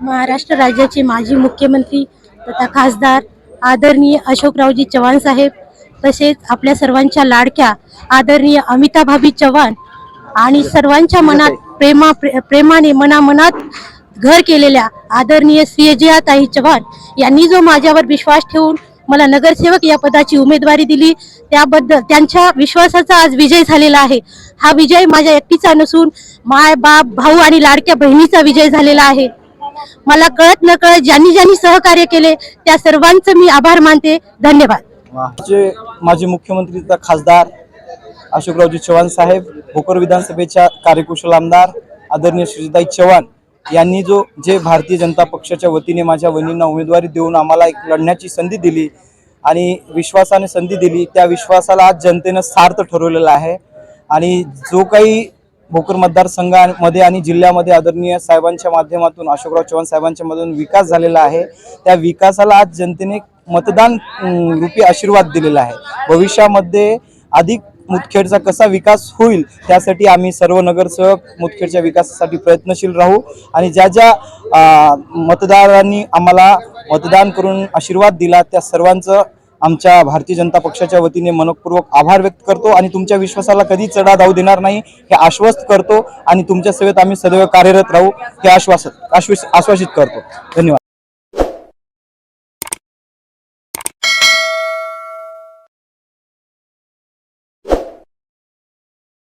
महाराष्ट्र राज्याचे माजी मुख्यमंत्री तथा खासदार आदरणीय अशोकरावजी चव्हाण साहेब, तसेच आपल्या सर्वांच्या लाडक्या आदरणीय अमिताभाभी चव्हाण आणि सर्वांच्या मनात प्रेमाने मनामनात घर केलेल्या आदरणीय श्रीजयाताई चव्हाण यांनी जो माझ्यावर विश्वास ठेवून मला नगरसेवक या पदाची उमेदवारी दिली, त्याबद्दल त्यांच्या विश्वासाचा आज विजय झालेला आहे। हा विजय माझ्या एकटीचा नसून माय बाप भाऊ आणि लाडक्या बहिणीचा विजय झालेला आहे। मला कळत न कळत ज्यांनी सहकार्य केले त्या सर्वांचे मी आभार मानते। धन्यवाद। माजी मुख्यमंत्री तथा खासदार अशोकरावजी चव्हाण साहेब, भोकर विधानसभेच्या कार्यकुशल आमदार आदरणीय श्रीजताई चव्हाण यांनी जे भारतीय जनता पक्षाच्या वतीने माझ्या वहिनींना उमेदवारी देऊन आम्हाला एक लढण्याची संधी दिली आणि विश्वासाने संधी दिली, त्या विश्वासाला आज जनतेने सार्थ ठरवलेला आहे। आणि जो काही भोकर मतदारसंघामध्ये आणि जिल्ह्यामध्ये आदरणीय साहेबांच्या माध्यमातून अशोकराव चव्हाण साहेबांच्या मधून विकास झालेला आहे, त्या विकासाला आज जनतेने मतदान रूपी आशीर्वाद दिलेला आहे। भविष्यामध्ये अधिक मुदखेडचा कसा विकास होईल त्यासाठी आम्ही सर्व नगरसेवक मुदखेडच्या विकासासाठी प्रयत्नशील राहू आणि ज्या मतदारांनी आम्हाला मतदान करून आशीर्वाद दिला त्या सर्वांचं आमच्या भारतीय जनता पक्षाच्या वतीने मनपूर्वक आभार व्यक्त करतो आणि तुमच्या विश्वासाला कधी चढा जाऊ देणार नाही हे आश्वस्त करतो आणि तुमच्या सेवेत आम्ही सदैव कार्यरत राहू हे आश्वासित करतो। धन्यवाद।